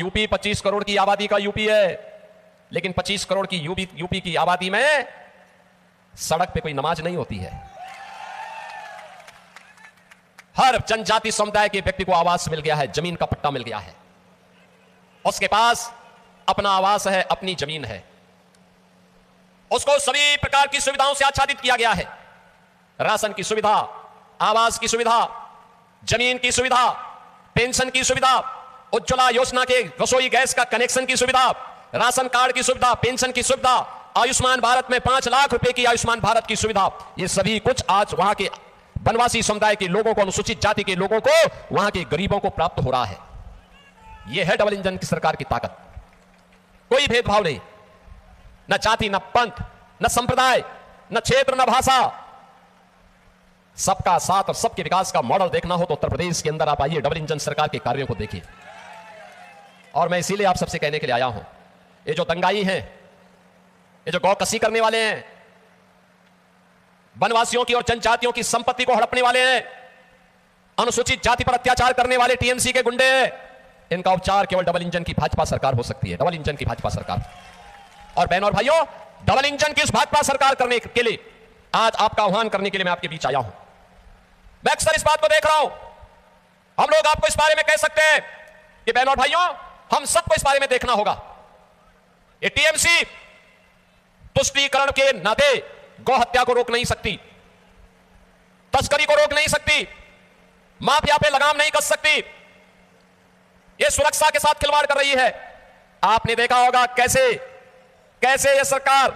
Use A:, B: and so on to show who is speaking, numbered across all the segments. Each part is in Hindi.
A: यूपी 25 करोड़ की आबादी का यूपी है, लेकिन 25 करोड़ की यूपी की आबादी में सड़क पे कोई नमाज नहीं होती है। हर जनजाति समुदाय के व्यक्ति को आवास मिल गया है, जमीन का पट्टा मिल गया है, उसके पास अपना आवास है, अपनी जमीन है, उसको सभी प्रकार की सुविधाओं से आच्छादित किया गया है। राशन की सुविधा, आवास की सुविधा, जमीन की सुविधा, पेंशन की सुविधा, उज्ज्वला योजना के रसोई गैस का कनेक्शन की सुविधा, राशन कार्ड की सुविधा, पेंशन की सुविधा, आयुष्मान भारत में 5 लाख रुपए की आयुष्मान भारत की सुविधा, ये सभी कुछ आज वहां के वनवासी समुदाय के लोगों को, अनुसूचित जाति के लोगों को, वहां के गरीबों को प्राप्त हो रहा है। यह है डबल इंजन की सरकार की ताकत। कोई भेदभाव नहीं, न जाति, न पंथ, न संप्रदाय, न क्षेत्र, न भाषा, सबका साथ और सबके विकास का मॉडल देखना हो तो उत्तर प्रदेश के अंदर आप आइए, डबल इंजन सरकार के कार्यों को देखिए। और मैं इसीलिए आप सबसे कहने के लिए आया हूं, ये जो दंगाई हैं, ये जो गौकसी करने वाले हैं, वनवासियों की और जनजातियों की संपत्ति को हड़पने वाले हैं, अनुसूचित जाति पर अत्याचार करने वाले टीएमसी के गुंडे हैं, इनका उपचार केवल डबल इंजन की भाजपा सरकार हो सकती है, डबल इंजन की भाजपा सरकार। और बहनों और भाइयों, डबल इंजन की इस भाजपा सरकार करने के लिए आज आपका आह्वान करने के लिए मैं आपके बीच आया हूं। मैं अक्सर इस बात को देख रहा हूं, हम लोग आपको इस बारे में कह सकते हैं कि बहनों और भाइयों, हम सबको इस बारे में देखना होगा। ये टीएमसी तुष्टीकरण के नाते गौ हत्या को रोक नहीं सकती, तस्करी को रोक नहीं सकती, माफिया पे लगाम नहीं कस सकती, ये सुरक्षा के साथ खिलवाड़ कर रही है। आपने देखा होगा कैसे कैसे यह सरकार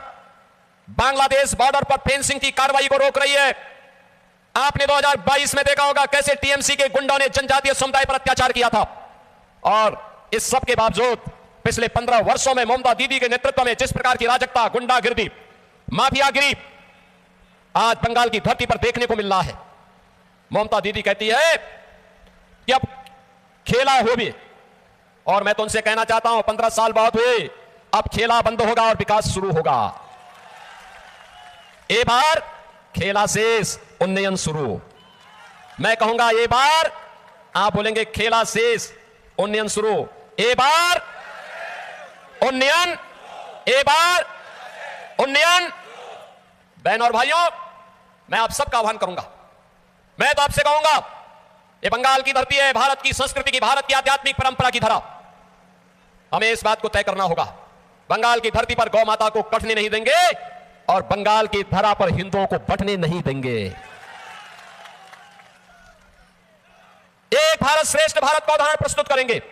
A: बांग्लादेश बॉर्डर पर फेंसिंग की कार्रवाई को रोक रही है। आपने 2022 में देखा होगा कैसे टीएमसी के गुंडों ने जनजातीय समुदाय पर अत्याचार किया था। और इस सब के बावजूद पिछले 15 वर्षों में ममता दीदी के नेतृत्व में जिस प्रकार की अराजकता, गुंडागिरी, माफियागिरी आज बंगाल की धरती पर देखने को मिल रहा है, ममता दीदी कहती है कि अब खेला हो भी, और मैं तो उनसे कहना चाहता हूं 15 साल बाद हुए, अब खेला बंद होगा और विकास शुरू होगा। ए बार खेला शेष, उन्नयन शुरू। मैं कहूंगा ए बार, आप बोलेंगे खेला शेष, उन्नयन शुरू। ए बार उन्नयन, ए बार उन्नयन। बहन और भाइयों, मैं आप सबका आह्वान करूंगा, मैं तो आपसे कहूंगा, ये बंगाल की धरती है, भारत की संस्कृति की, भारत की आध्यात्मिक परंपरा की धरा। हमें इस बात को तय करना होगा, बंगाल की धरती पर गौ माता को कटने नहीं देंगे और बंगाल की धरा पर हिंदुओं को बटने नहीं देंगे। एक भारत श्रेष्ठ भारत का उदाहरण प्रस्तुत करेंगे।